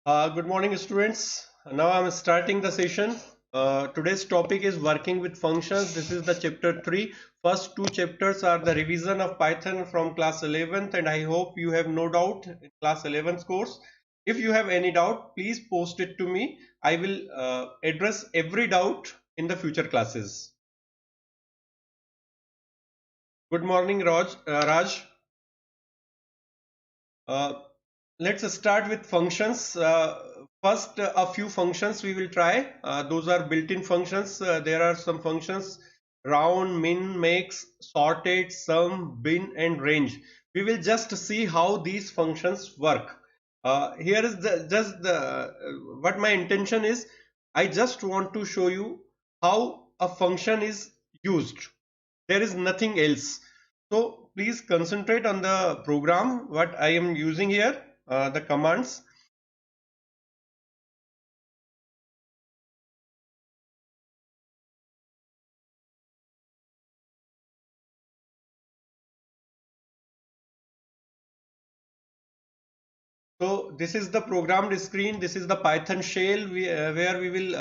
Good morning, students. Now I'm starting the session. Today's topic is working with functions. This is the chapter 3. First two chapters are the revision of Python from class 11th, and I hope you have no doubt in class 11th course. If you have any doubt, please post it to me. I will address every doubt in the future classes. Good morning, Raj. Uh, let's start with functions. First, a few functions we will try. Those are built-in functions. There are some functions: round, min, max, sorted, sum, bin, and range. We will just see how these functions work. Here is what my intention is. I just want to show you how a function is used. There is nothing else. So please concentrate on the program what I am using here, the commands. So this is the programmed screen. This is the Python shell where we will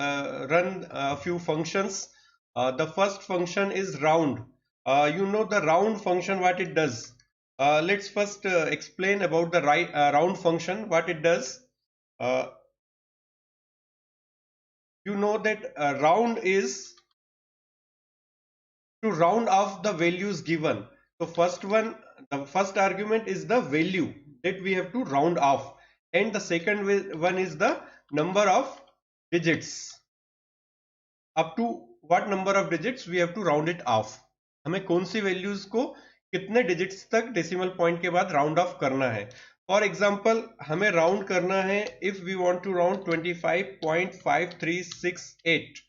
run a few functions. The first function is round. You know the round function, what it does. Let's first explain about the round function, what it does. Uh, you know that round is to round off the values given. So the first argument is the value that we have to round off, and the second one is the number of digits. Up to what number of digits we have to round it off. हमें कौन सी values को कितने digits तक decimal point के बाद round off करना है. For example, हमें round करना है if we want to round 25.5368.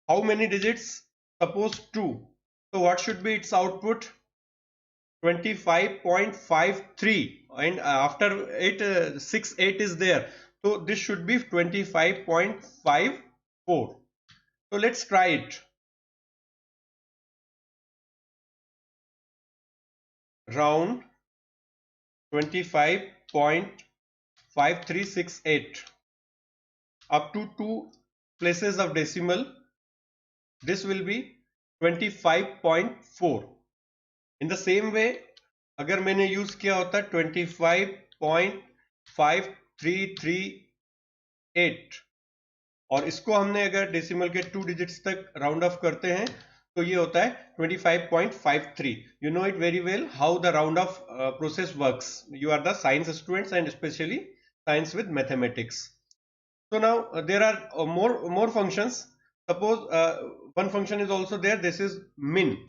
How many digits? Suppose 2. So what should be its output? 25.53, and after it 68 is there. So this should be 25.54. So let's try it. Round 25.5368 up to 2 places of decimal. This will be 25.4. In the same way, अगर मैंने use किया होता 25.5338 और इसको हमने अगर decimal के 2 digits तक राउंड ऑफ करते हैं तो ये होता है 25.53. You know it very well how the round off process works. You are the science students and especially science with mathematics. So now there are more functions. Suppose one function is also there. This is min.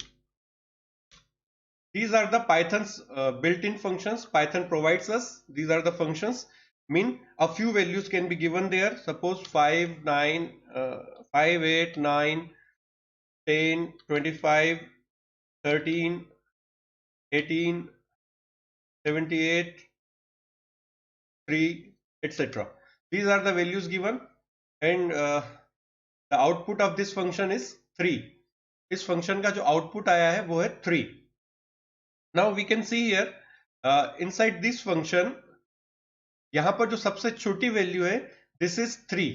These are the Python's built-in functions. Python provides us. These are the functions. Min, a few values can be given there. Suppose 5, 9, 5, 8, 9, 10, 25, 13, 18, 78, 3, etc. These are the values given, and the output of this function is 3. इस function का जो output आया है वो है 3. Now we can see here inside this function, यहाँ पर जो सबसे छोटी वैल्यू है दिस इज 3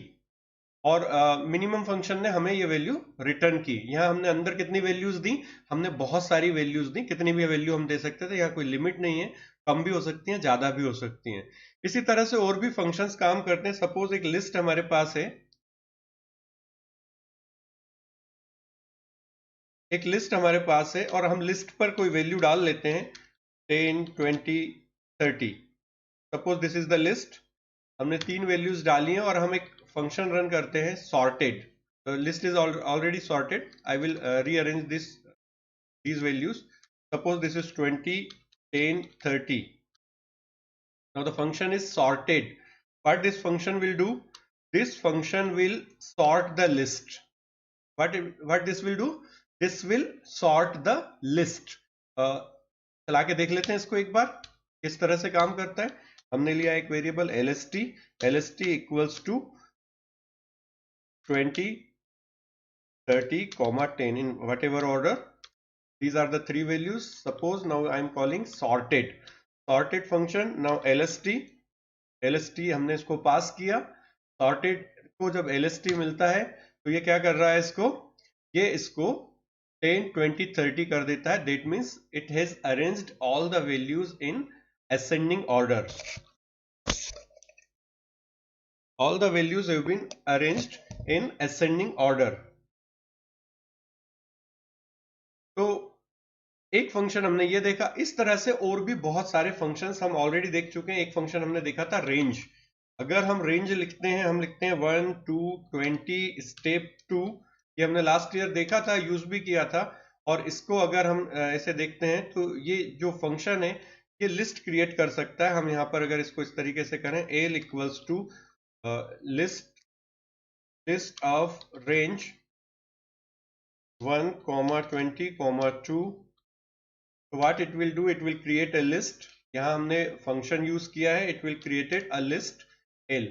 और मिनिमम फंक्शन ने हमें ये वैल्यू रिटर्न की. यहाँ हमने अंदर कितनी वैल्यूज दी? हमने बहुत सारी वैल्यूज दी. कितनी भी वैल्यू हम दे सकते थे, यहाँ कोई लिमिट नहीं है. कम भी हो सकती हैं, ज्यादा भी हो सकती हैं. इसी तरह से और भी फंक्शंस काम करते हैं. सपोज एक लिस्ट हमारे पास है, एक लिस्ट हमारे पास है और हम लिस्ट पर कोई वैल्यू डाल लेते हैं 10, 20, 30. Suppose this is the list. हमने 3 वैल्यूज डाली हैं और हम एक फंक्शन रन करते हैं sorted. The list is already sorted. I will rearrange these values. Suppose this is 20, 10, 30. Now the function is sorted. What this function will do? This function will sort the list. What this will do? This will sort the list. चला के देख लेते हैं इसको एक बार किस तरह से काम करता है. हमने लिया एक variable lst equals to 20, 30, 10 in whatever order. These are the 3 values. Suppose now I am calling sorted. Sorted function, now LST हमने इसको पास किया। सॉर्टेड को जब LST मिलता है तो ये क्या कर रहा है, ये इसको 10, 20, 30 कर देता है। That means it has arranged all the values in ascending order. All the values have been arranged in ascending order. तो एक फंक्शन हमने ये देखा। इस तरह से और भी बहुत सारे फंक्शंस हम ऑलरेडी देख चुके हैं। एक फंक्शन हमने देखा था रेंज। अगर हम रेंज लिखते हैं, हम लिखते हैं 1, 2, 20 स्टेप 2। ये हमने लास्ट ईयर देखा था, यूज भी किया था। और इसको अगर हम ऐसे देखते हैं तो ये जो फंक्शन है ये लिस्ट क्रिएट कर सकता है। हम यहाँ पर अगर इसको इस तरीके से करें, L equals to list of range 1, 20, 2। What it will do, it will create a list. यहाँ हमने फंक्शन यूज किया है, it will created a list L.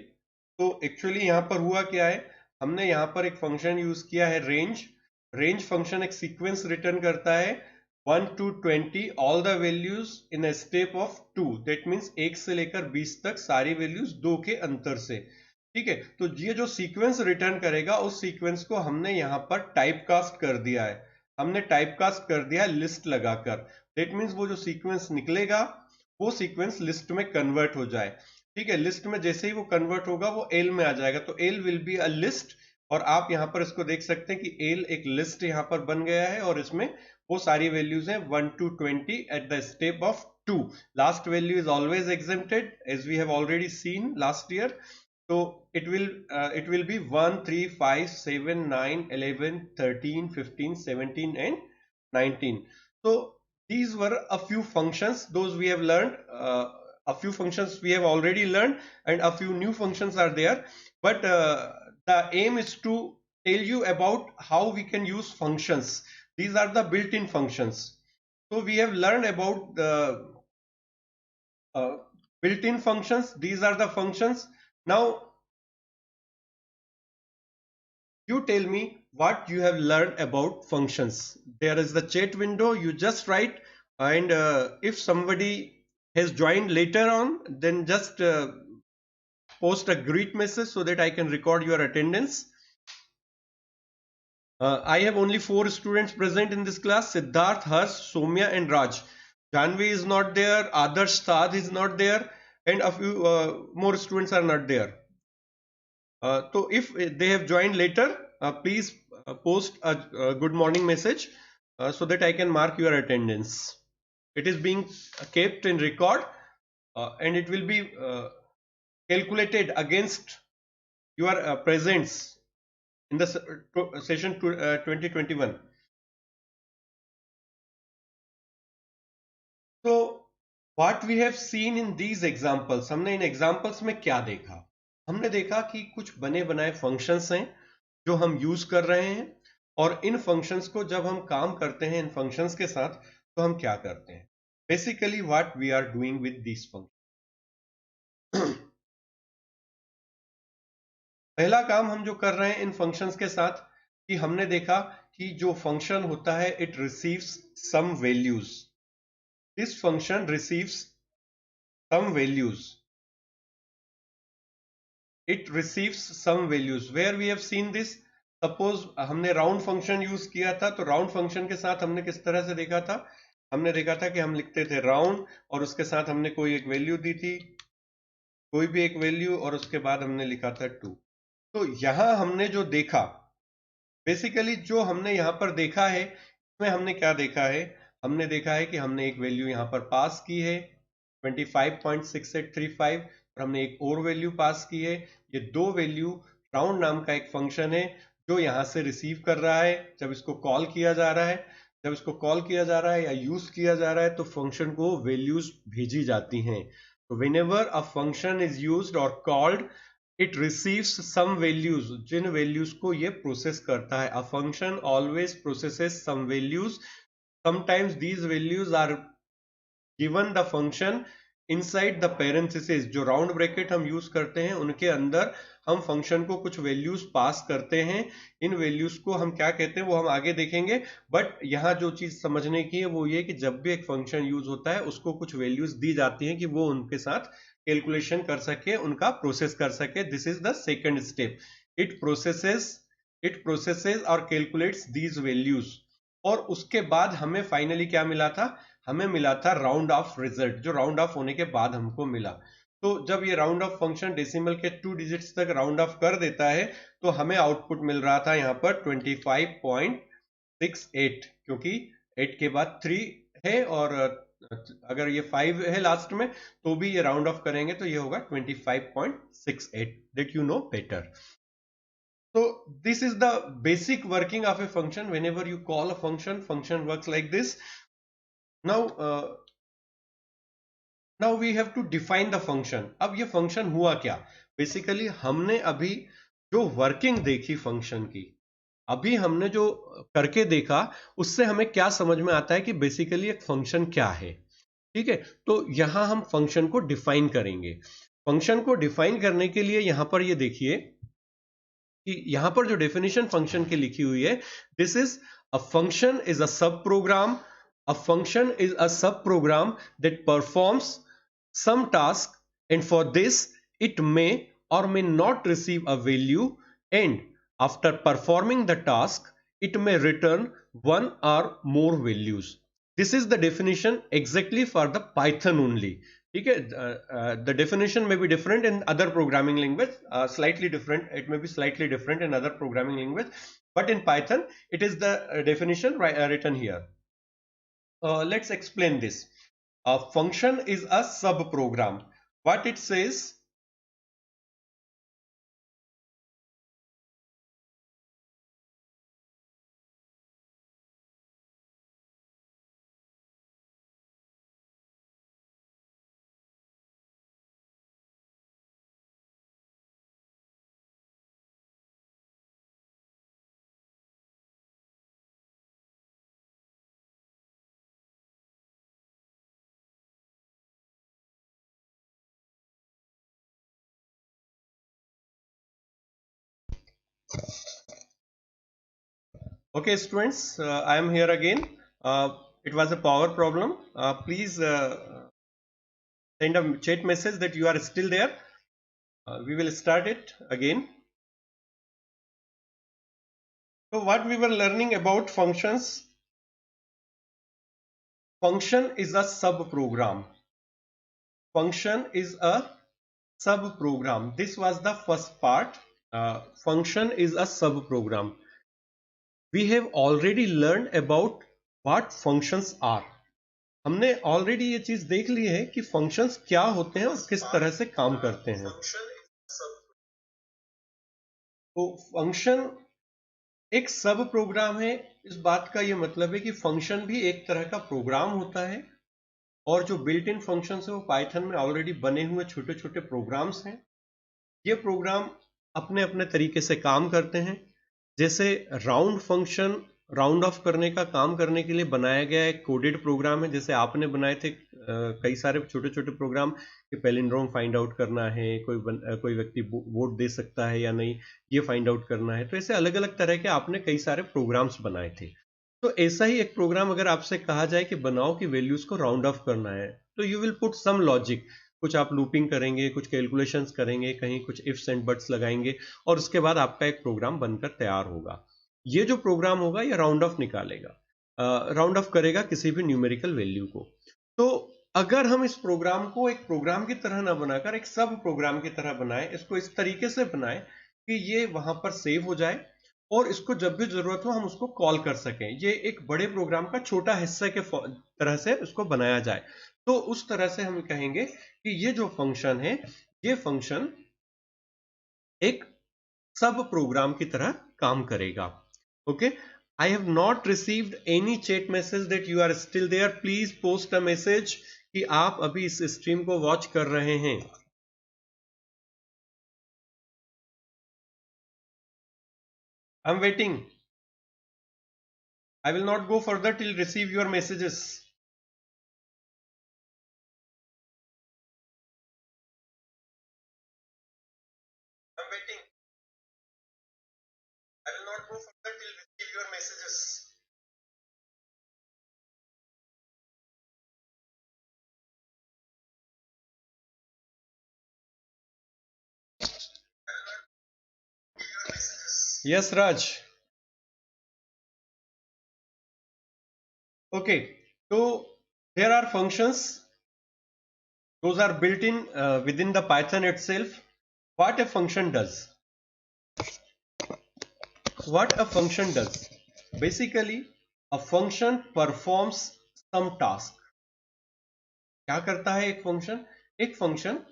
तो एक्चुअली यहाँ पर हुआ क्या है, हमने यहाँ पर एक फंक्शन यूज किया है रेंज फंक्शन एक सीक्वेंस रिटर्न करता है 1 to 20 all the values in a step of 2। That means 1 से लेकर 20 तक सारी वैल्यूज 2 के अंतर से। ठीक है, तो ये जो सीक्वेंस रिटर्न करेगा उस सीक्वेंस को हमने यहाँ पर टाइपकास्ट कर दिया है। हमने टाइपकास्ट कर दिया है लिस्ट लगाकर। दैट मीन्स वो जो सीक्वेंस निकलेगा वो सीक्वेंस लिस्ट में कन्वर्ट हो जाए। ठीक है, लिस्ट में जैसे ही वो कन्वर्ट होगा वो एल में आ जाएगा। तो L will be a list. और आप यहाँ पर इसको देख सकते हैं कि एल एक लिस्ट यहाँ पर बन गया है और इसमें वो सारी वैल्यूज हैं 1 to 20 at the step of 2। Last value is always exempted as we have already seen last year. So it will be 1, 3, 5, 7, 9, 11, 13, 15, 17 and 19. So these were a few functions those we have learned. A few functions we have already learned and a few new functions are there. But the aim is to tell you about how we can use functions. These are the built-in functions. So we have learned about the built-in functions. These are the functions. Now you tell me what you have learned about functions. There is the chat window, you just write, and if somebody has joined later on, then just post a greet message so that I can record your attendance. I have only 4 students present in this class: Siddharth, Harsh, Soumya and Raj. Janvi is not there, Adarsh Saad is not there, and a few more students are not there. So if they have joined later, please post a good morning message so that I can mark your attendance. It is being kept in record and it will be calculated against your presence in the session 2021. So what we have seen in these examples, हमने इन examples में क्या देखा? हमने देखा कि कुछ बने बनाए फंक्शंस हैं जो हम यूज कर रहे हैं और इन फंक्शंस को जब हम काम करते हैं इन फंक्शंस के साथ तो हम क्या करते हैं। Basically what we are doing with this function. पहला काम हम जो कर रहे हैं इन फंक्शंस के साथ कि हमने देखा कि जो फंक्शन होता है it receives some values. This function receives some values. It receives some values. Where we have seen this? Suppose हमने राउंड फंक्शन यूज किया था, तो राउंड फंक्शन के साथ हमने किस तरह से देखा था, हमने देखा था कि हम लिखते थे राउंड और उसके साथ हमने कोई एक वैल्यू दी थी, कोई भी एक वैल्यू, और उसके बाद हमने लिखा था 2। तो यहां हमने जो देखा, बेसिकली जो हमने यहां पर देखा है, इसमें हमने क्या देखा है, हमने देखा है कि हमने एक वैल्यू यहां पर पास की है 25.6835 और हमने एक और वैल्यू पास की है। ये दो वैल्यू राउंड नाम का एक फंक्शन है जो यहां से रिसीव कर रहा है। जब इसको कॉल किया जा रहा है, जब इसको कॉल किया जा रहा है या यूज किया जा रहा है तो फंक्शन को वैल्यूज भेजी जाती हैं। तो whenever a function is used और called, it receives some values, जिन वैल्यूज को ये प्रोसेस करता है। A function always processes some values. Sometimes these values are given the function inside the parenthesis, जो राउंड ब्रैकेट हम यूज करते हैं उनके अंदर हम फंक्शन को कुछ वैल्यूज पास करते हैं। इन वैल्यूज को हम क्या कहते हैं वो हम आगे देखेंगे, बट यहाँ जो चीज समझने की है वो ये कि जब भी एक फंक्शन यूज होता है उसको कुछ वैल्यूज दी जाती हैं कि वो उनके साथ कैलकुलेशन कर सके, उनका प्रोसेस कर सके। This is the second step. It processes और कैलकुलेट्स दीज वैल्यूज। और उसके बाद हमें फाइनली क्या मिला था, हमें मिला था राउंड ऑफ रिजल्ट, जो राउंड ऑफ होने के बाद हमको मिला। तो जब ये राउंड ऑफ फंक्शन डेसिमल के 2 डिजिट्स तक राउंड ऑफ कर देता है तो हमें आउटपुट मिल रहा था यहाँ पर 25.68, क्योंकि 8 के बाद 3 है और अगर ये 5 है लास्ट में तो भी ये राउंड ऑफ करेंगे तो ये होगा 25.68, that you know better. So this is the basic working of a function. Whenever you call a function works like this. Now we have to define the function. अब ये function हुआ क्या? Basically हमने अभी जो working देखी function की, अभी हमने जो करके देखा उससे हमें क्या समझ में आता है कि बेसिकली एक फंक्शन क्या है। ठीक है, तो यहां हम फंक्शन को डिफाइन करेंगे। फंक्शन को डिफाइन करने के लिए यहां पर ये देखिए कि यहां पर जो डेफिनेशन फंक्शन की लिखी हुई है, this is a function is a sub program, a function is a sub program that performs some task, and for this it may or may not receive a value, and after performing the task it may return one or more values. This is the definition exactly for the Python only. ठीक है, the definition may be different in other programming language, slightly different, it may be slightly different in other programming language, but in Python it is the definition written here. Let's explain this. A function is a subprogram. What it says, okay students, I am here again. It was a power problem. Please send a chat message that you are still there. We will start it again. So what we were learning about functions. Function is a subprogram. Function is a subprogram. This was the first part. Function is a subprogram. We have already learned about what functions are. हमने already ये चीज देख ली है कि functions क्या होते हैं और किस तरह से काम करते हैं। तो फंक्शन एक सब प्रोग्राम है। इस बात का ये मतलब है कि फंक्शन भी एक तरह का प्रोग्राम होता है, और जो बिल्ट इन फंक्शंस है वो पाइथन में ऑलरेडी बने हुए छोटे छोटे प्रोग्राम्स हैं। ये प्रोग्राम अपने अपने तरीके से काम करते हैं। जैसे राउंड फंक्शन राउंड ऑफ करने का काम करने के लिए बनाया गया एक कोडेड प्रोग्राम है, जैसे आपने बनाए थे कई सारे छोटे छोटे प्रोग्राम कि पैलिंड्रोम फाइंड आउट करना है, कोई व्यक्ति वोट दे सकता है या नहीं ये फाइंड आउट करना है। तो ऐसे अलग अलग तरह के आपने कई सारे प्रोग्राम्स बनाए थे। तो ऐसा ही एक प्रोग्राम अगर आपसे कहा जाए कि बनाओ कि वैल्यूज को राउंड ऑफ करना है, तो you will put some logic. कुछ आप लूपिंग करेंगे, कुछ कैलकुलेशंस करेंगे, कहीं कुछ इफ्स एंड बट्स लगाएंगे, और उसके बाद आपका एक प्रोग्राम बनकर तैयार होगा। ये जो प्रोग्राम होगा ये राउंड ऑफ निकालेगा, राउंड ऑफ करेगा किसी भी न्यूमेरिकल वैल्यू को। तो अगर हम इस प्रोग्राम को एक प्रोग्राम की तरह ना बनाकर एक सब प्रोग्राम की तरह बनाएं, इसको इस तरीके से बनाएं कि ये वहां पर सेव हो जाए और इसको जब भी जरूरत हो हम उसको कॉल कर सकें, ये एक बड़े प्रोग्राम का छोटा हिस्सा के तरह से इसको बनाया जाए, तो उस तरह से हम कहेंगे कि ये जो फंक्शन है ये फंक्शन एक सब प्रोग्राम की तरह काम करेगा। Okay, I have not received any chat message that you are still there. Please post a message कि आप अभी इस स्ट्रीम को वॉच कर रहे हैं। I'm waiting. I will not go further till receive your messages. Yes, Raj. Okay, so there are functions, those are built in within the Python itself. What a function does. What a function does. Basically, a function performs some task. क्या करता है एक function? एक function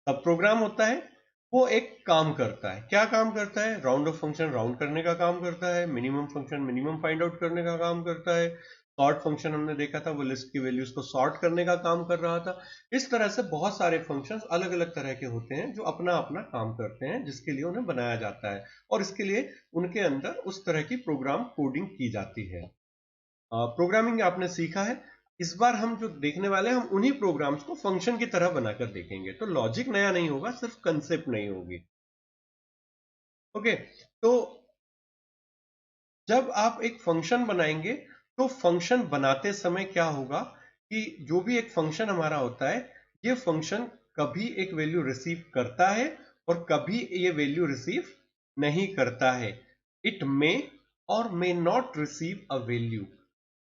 सब programme होता है, वो एक काम करता है. क्या काम करता है? राउंड ऑफ फंक्शन राउंड करने का काम करता है, minimum function minimum find out करने का काम करता है, सॉर्ट फंक्शन हमने देखा था वो लिस्ट की वैल्यूज को सॉर्ट करने का काम कर रहा था. इस तरह से बहुत सारे फंक्शंस अलग अलग तरह के होते हैं जो अपना अपना काम करते हैं, जिसके लिए उन्हें बनाया जाता है और इसके लिए उनके अंदर उस तरह की प्रोग्राम कोडिंग की जाती है. प्रोग्रामिंग आपने सीखा है. इस बार हम जो देखने वाले हैं, हम उन्हीं प्रोग्राम्स को फंक्शन की तरह बनाकर देखेंगे. तो लॉजिक नया नहीं होगा, सिर्फ कंसेप्ट नहीं होगी. ओके, तो जब आप एक फंक्शन बनाएंगे तो फंक्शन बनाते समय क्या होगा कि जो भी एक फंक्शन हमारा होता है, ये फंक्शन कभी एक वैल्यू रिसीव करता है और कभी ये वैल्यू रिसीव नहीं करता है. इट मे और may not receive a value.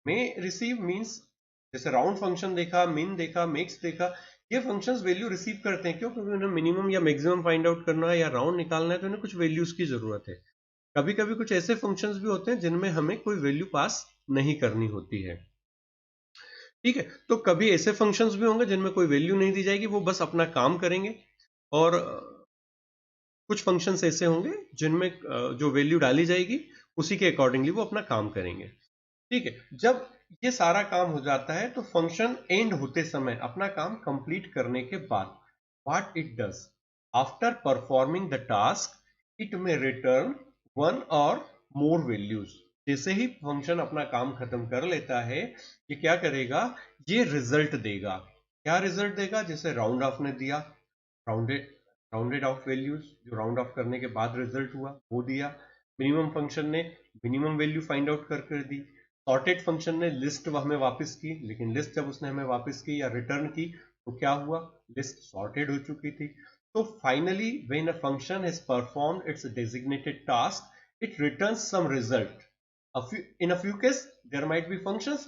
May receive means जैसे राउंड फंक्शन देखा, मिन देखा, मेक्स देखा, ये फंक्शंस वैल्यू रिसीव करते हैं. क्यों? क्योंकि उन्हें मिनिमम या मैक्सिमम फाइंड आउट करना है या राउंड निकालना है, तो उन्हें कुछ वैल्यूज की जरूरत है. कभी कभी कुछ ऐसे फंक्शंस भी होते हैं जिनमें हमें कोई वैल्यू पास नहीं करनी होती है. ठीक है, तो कभी ऐसे फंक्शंस भी होंगे जिनमें कोई वैल्यू नहीं दी जाएगी, वो बस अपना काम करेंगे. और कुछ फंक्शंस ऐसे होंगे जिनमें जो वैल्यू डाली जाएगी उसी के अकॉर्डिंगली वो अपना काम करेंगे. ठीक है, जब ये सारा काम हो जाता है तो फंक्शन एंड होते समय अपना काम कंप्लीट करने के बाद what it does after performing the task, it में रिटर्न वन और मोर वैल्यूज. जैसे ही फंक्शन अपना काम खत्म कर लेता है, ये क्या करेगा? ये रिजल्ट देगा. क्या रिजल्ट देगा? जैसे राउंड ऑफ ने दिया, राउंडेड राउंडेड ऑफ वैल्यूज, जो राउंड ऑफ करने के बाद रिजल्ट हुआ वो दिया. मिनिमम फंक्शन ने मिनिमम वैल्यू फाइंड आउट कर दी. सॉर्टेड फंक्शन ने लिस्ट हमें वापस की, लेकिन लिस्ट जब उसने हमें वापस की या रिटर्न की तो क्या हुआ? लिस्ट सॉर्टेड हो चुकी थी. तो finally when a function has performed its designated task, it returns some result. In a few cases there might be functions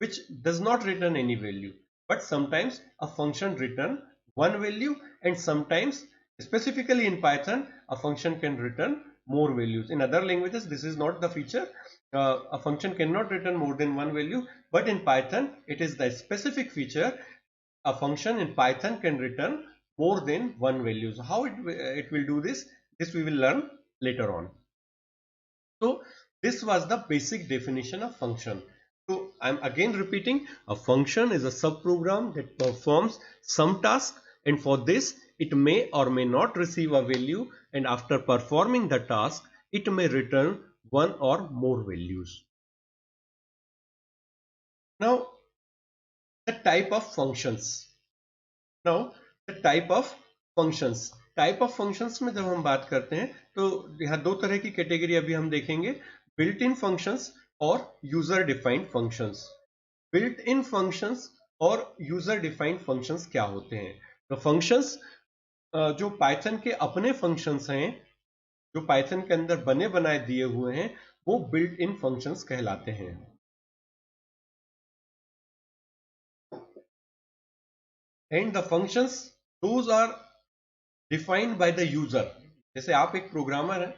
which does not return any value, but sometimes a function return one value, and sometimes, specifically in Python, a function can return more values. In other languages this is not the feature. A function cannot return more than one value, but in Python it is the specific feature. A function in Python can return more than one value. So how it will do this we will learn later on. So this was the basic definition of function. So I'm again repeating, a function is a subprogram that performs some task, and for this it may or may not receive a value, and after performing the task it may return one or more values. Now the type of functions. Now the type of functions. Type of functions में जब हम बात करते हैं तो यहाँ दो तरह की कैटेगरी अभी हम देखेंगे, बिल्ट इन फंक्शंस और user defined functions. Built in functions और यूजर डिफाइंड फंक्शंस क्या होते हैं? तो फंक्शंस जो पाइथन के अपने फंक्शंस हैं, जो पाइथन के अंदर बने बनाए दिए हुए हैं, वो बिल्ट इन फंक्शंस कहलाते हैं. And the functions those are defined by the user. जैसे आप एक प्रोग्रामर हैं,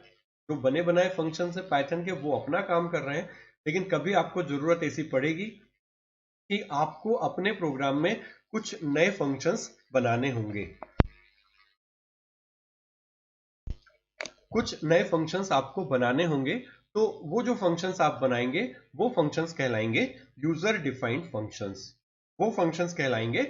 जो बने बनाए फंक्शन है पाइथन के, वो अपना काम कर रहे हैं, लेकिन कभी आपको जरूरत ऐसी पड़ेगी कि आपको अपने प्रोग्राम में कुछ नए फंक्शंस बनाने होंगे. कुछ नए फंक्शंस आपको बनाने होंगे, तो वो जो फंक्शंस आप बनाएंगे वो फंक्शंस कहलाएंगे यूजर डिफाइंड फंक्शंस. वो फंक्शंस कहलाएंगे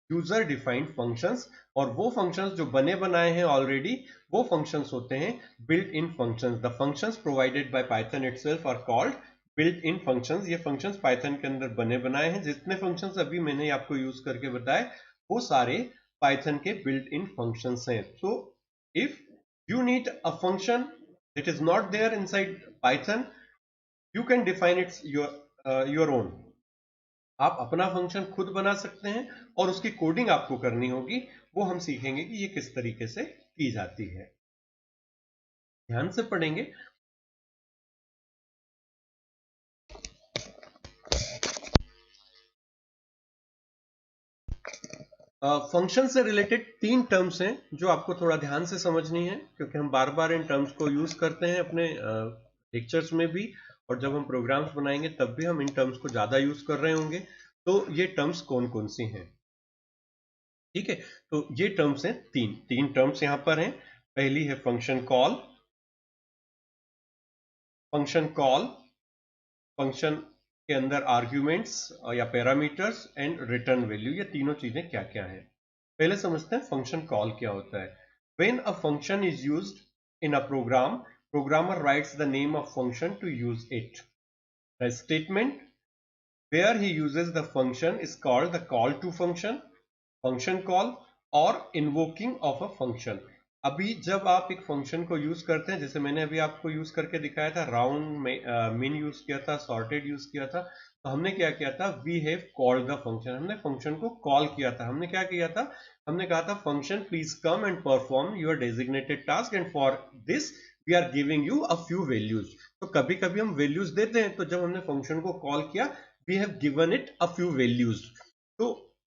यूजर डिफाइंड फंक्शंस. और वो फंक्शंस जो बने बनाए हैं ऑलरेडी, वो फंक्शंस होते हैं built in functions. The functions provided by Python itself are called built in functions. ये फंक्शंस पाइथन के अंदर बने बनाए हैं. जितने फंक्शंस अभी मैंने आपको यूज करके बताए वो सारे पाइथन के बिल्ट इन फंक्शंस हैं. तो if you need a function that is not there inside Python, you can define it's your own. आप अपना फंक्शन खुद बना सकते हैं और उसकी कोडिंग आपको करनी होगी, वो हम सीखेंगे कि ये किस तरीके से की जाती है। ध्यान से पढ़ेंगे। फंक्शन से रिलेटेड 3 टर्म्स हैं जो आपको थोड़ा ध्यान से समझनी है, क्योंकि हम बार बार इन टर्म्स को यूज करते हैं अपने लेक्चर्स में भी, और जब हम प्रोग्राम्स बनाएंगे तब भी हम इन टर्म्स को ज्यादा यूज कर रहे होंगे। तो ये टर्म्स कौन कौन सी हैं? ठीक है, तो ये टर्म्स हैं तीन टर्म्स यहां पर हैं। पहली है फंक्शन कॉल। फंक्शन के अंदर आर्ग्यूमेंट्स या पैरामीटर्स एंड रिटर्न वैल्यू, ये तीनों चीजें क्या क्या हैं। पहले समझते हैं फंक्शन कॉल क्या होता है। When a function is used in a program, programmer writes the name of function to use it. The statement where he uses the function is called the call to function, function call और invoking of a function। अभी जब आप एक function को use करते हैं, जैसे मैंने अभी आपको यूज करके दिखाया था, राउंड में मिन यूज किया था, सॉर्टेड यूज किया था, तो हमने क्या किया था, we have called the function. हमने फंक्शन को कॉल किया था। हमने क्या किया था, हमने कहा था function please come and perform your designated task and for this we are giving you a few values. तो कभी कभी हम वैल्यूज देते हैं, तो जब हमने फंक्शन को कॉल किया, we have given it a few values, तो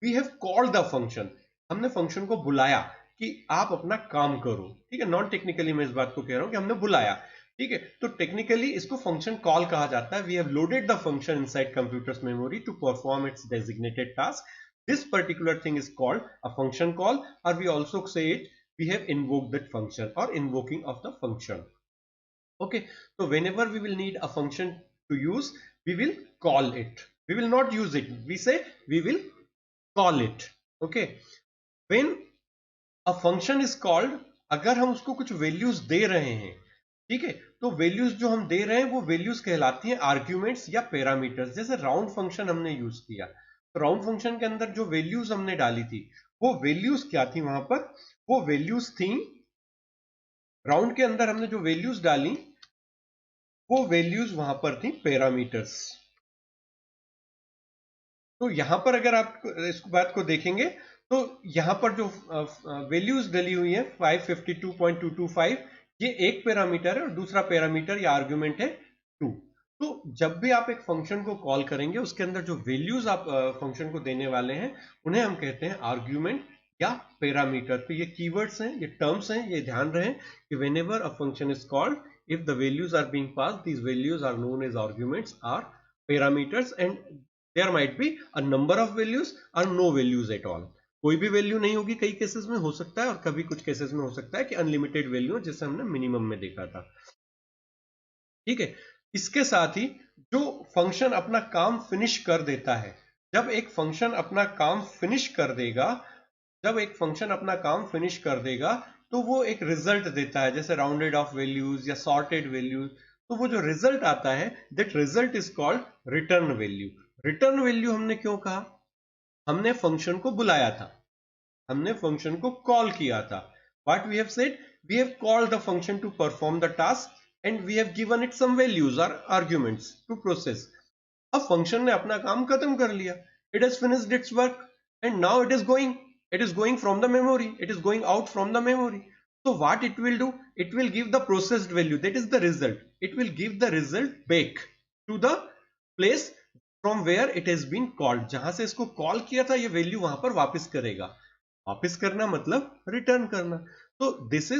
we have called the function, हमने फंक्शन को बुलाया कि आप अपना काम करो। ठीक है, नॉन टेक्निकली मैं इस बात को कह रहा हूं कि हमने बुलाया। ठीक है, तो टेक्निकली इसको फंक्शन कॉल कहा जाता है। We have loaded the function inside computer's memory to perform its designated task. This particular thing is called a function call, और we also say it we have invoked that function और invoking of the function. Okay, so whenever we will need a function to use, we will call it. We will not use it. We say we will call it. Okay, when a function is called, अगर हम उसको कुछ values दे रहे हैं, ठीक है, तो values जो हम दे रहे हैं वो वैल्यूज कहलाती हैं आर्ग्यूमेंट्स या पैरामीटर्स। जैसे राउंड फंक्शन हमने यूज किया, तो राउंड फंक्शन के अंदर जो वैल्यूज हमने डाली थी, वो वैल्यूज क्या थी वहां पर, वो वैल्यूज थी, राउंड के अंदर हमने जो वैल्यूज डाली वो वैल्यूज वहां पर थी पैरामीटर्स। तो यहां पर अगर आप इस बात को देखेंगे, तो यहां पर जो वैल्यूज डली हुई है 552.225, ये एक पैरामीटर है और दूसरा पैरामीटर या आर्गुमेंट है 2। तो जब भी आप एक फंक्शन को कॉल करेंगे, उसके अंदर जो वैल्यूज आप फंक्शन को देने वाले हैं, उन्हें हम कहते हैं आर्ग्यूमेंट या पैरामीटर। तो ये कीवर्ड्स हैं, ये टर्म्स हैं, ये ध्यान रहे कि whenever a function is called, if the values are being passed, these values are known as arguments or parameters, and there might be a number of values or no values at all। कोई भी value नहीं होगी, कई cases में हो सकता है, और कभी कुछ केसेस में हो सकता है कि अनलिमिटेड वैल्यू, जैसे हमने मिनिमम में देखा था। ठीक है, इसके साथ ही जो फंक्शन अपना काम फिनिश कर देता है, जब एक फंक्शन अपना काम फिनिश कर देगा, जब एक फंक्शन अपना काम फिनिश कर देगा, तो वो एक रिजल्ट देता है, जैसे राउंडेड ऑफ वैल्यूज या सॉर्टेड वैल्यूज। तो वो जो रिजल्ट आता है, that result is called return value. Return value हमने क्यों कहा, हमने फंक्शन को बुलाया था, हमने फंक्शन को कॉल किया था। What we have said, we have called the function to perform the task and we have given it some values और आर्ग्यूमेंट्स टू प्रोसेस। अब फंक्शन ने अपना काम खत्म कर लिया, it has finished its work and now it is going from the memory, it is going out from the memory। so what it will do, it will give the processed value, that is the result, it will give the result back to the place from where it has been called। जहां से इसको call किया था, ये value वहां पर वापस करेगा। वापस करना मतलब रिटर्न करना। तो this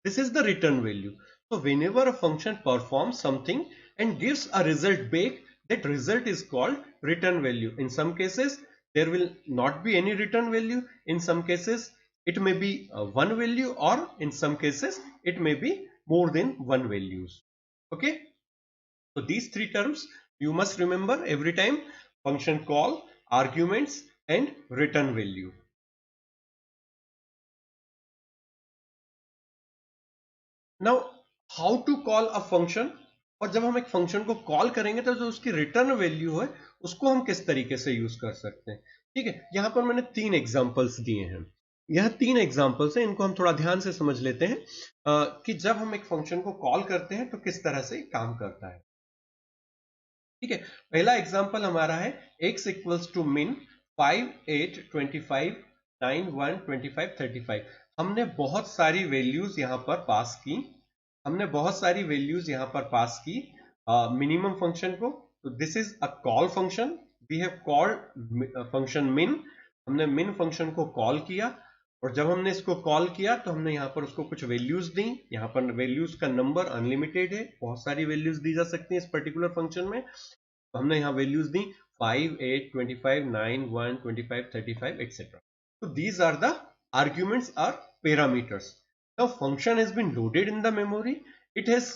is the return value। so whenever a function performs something and gives a result back, that result is called return value। in some cases there will not be any return value, in some cases it may be one value, or in some cases it may be more than one values। okay, so these three terms you must remember every time: function call, arguments and return value। now how to call a function, और जब हम एक function को call करेंगे तो जो उसकी return value है, उसको हम किस तरीके से यूज कर सकते हैं। ठीक है, यहां पर मैंने 3 एग्जांपल्स दिए हैं। यह 3 एग्जांपल्स हैं, इनको हम थोड़ा ध्यान से समझ लेते हैं कि जब हम एक फंक्शन को कॉल करते हैं तो किस तरह से काम करता है। ठीक है, पहला एग्जांपल हमारा है x इक्वल्स टू min 5, 8, 25, 9, 1, 25, 35। हमने बहुत सारी वैल्यूज यहां पर पास की, मिनिमम फंक्शन को। तो this is a call function, we have called function min। हमने min फंक्शन को कॉल किया, और जब हमने इसको कॉल किया तो हमने यहाँ पर उसको कुछ वैल्यूज दी। यहाँ पर वैल्यूज का नंबर अनलिमिटेड है, बहुत सारी वैल्यूज दी जा सकती हैं इस पर्टिकुलर फंक्शन में। तो हमने यहाँ values the 5, 8, 25, 9, 1, 25, 35 etc. So these are the arguments or parameters. Now function has been loaded in the memory. It has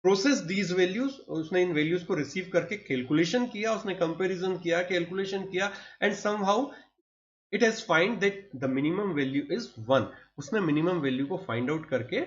processed these values. उसने इन वैल्यूज को रिसीव करके कैलकुलेशन किया, उसने कंपैरिजन किया, कैलकुलेशन किया, and somehow it has find that the minimum value is 1. उसने minimum value को find out करके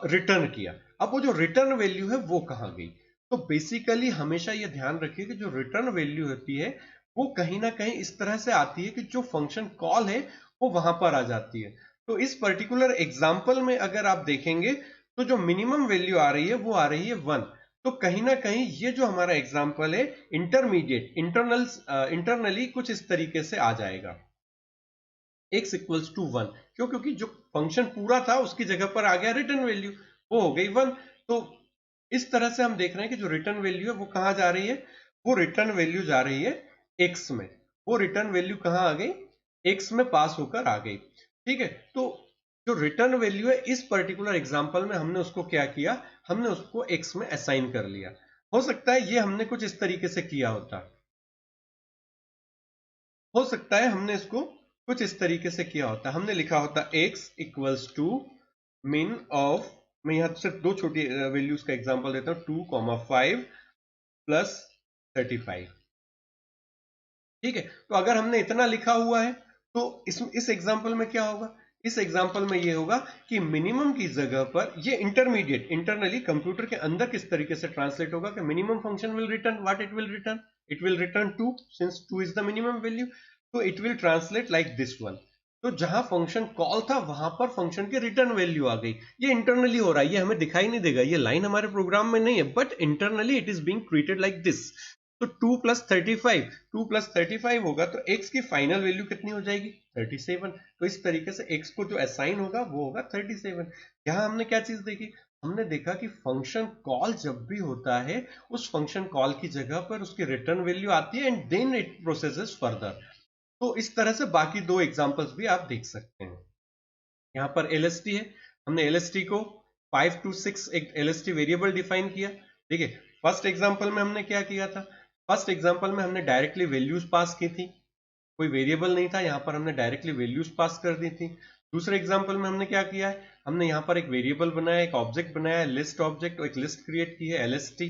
रिटर्न किया। अब वो जो रिटर्न वैल्यू है वो कहाँ गई? तो बेसिकली हमेशा ये ध्यान रखिए कि जो रिटर्न वैल्यू होती है वो कहीं ना कहीं इस तरह से आती है कि जो फंक्शन कॉल है वो वहां पर आ जाती है। तो इस पर्टिकुलर एग्जांपल में अगर आप देखेंगे तो जो मिनिमम वैल्यू आ रही है वो आ रही है 1। तो कहीं ना कहीं ये जो हमारा एग्जांपल है इंटरमीडिएट इंटरनली कुछ इस तरीके से आ जाएगा, x इक्वल्स टू 1। क्यों? क्योंकि जो फंक्शन पूरा था उसकी जगह पर आ गया रिटर्न वैल्यू, वो हो गई 1। तो इस तरह से हम देख रहे हैं कि जो रिटर्न वैल्यू है वो कहां जा रही है? वो रिटर्न वैल्यू जा रही है x में। वो रिटर्न वैल्यू कहां आ गई? x में पास होकर आ गई। ठीक है, तो जो रिटर्न वैल्यू है इस पर्टिकुलर एग्जांपल में हमने उसको क्या किया? हमने उसको x में असाइन कर लिया। हो सकता है ये हमने कुछ इस तरीके से किया होता, हो सकता है हमने इसको कुछ इस तरीके से किया होता, हमने लिखा होता x equals to min of, मैं यहां सिर्फ दो छोटी वैल्यूज का एग्जांपल देता हूं, 2,5 प्लस 35। ठीक है, तो अगर हमने इतना लिखा हुआ है तो इस एग्जांपल में क्या होगा? इस एग्जांपल में ये होगा कि मिनिमम की जगह पर ये इंटरमीडिएट इंटरनली कंप्यूटर के अंदर किस तरीके से ट्रांसलेट होगा कि minimum function will return what it will return, it will return 2 since 2 is the minimum value. तो it will translate like this one. तो जहां फंक्शन कॉल था वहां पर फंक्शन की रिटर्न वैल्यू आ गई। ये इंटरनली हो रहा है, ये हमें दिखाई नहीं देगा, ये लाइन हमारे प्रोग्राम में नहीं है, but internally it is being treated like this. तो 2 प्लस 35 होगा तो x की फाइनल वैल्यू कितनी हो जाएगी? 37। तो इस तरीके से x को जो असाइन होगा वो होगा 37। यहां हमने क्या चीज देखी? हमने देखा कि फंक्शन कॉल जब भी होता है उस फंक्शन कॉल की जगह पर उसकी रिटर्न वैल्यू आती है and then it processes further. तो इस तरह से बाकी दो एग्जांपल्स भी आप देख सकते हैं। यहाँ पर LST है, हमने LST को 5 to 6 एक LST वेरिएबल डिफाइन किया। देखिए फर्स्ट एग्जांपल में हमने क्या किया था? फर्स्ट एग्जांपल में हमने डायरेक्टली वैल्यूज पास की थी, कोई वेरिएबल नहीं था, यहाँ पर हमने डायरेक्टली वैल्यूज पास कर दी थी। दूसरे एग्जांपल में हमने क्या किया है? हमने यहाँ पर एक वेरिएबल बनाया, एक ऑब्जेक्ट बनाया, लिस्ट ऑब्जेक्ट, एक लिस्ट क्रिएट की है LST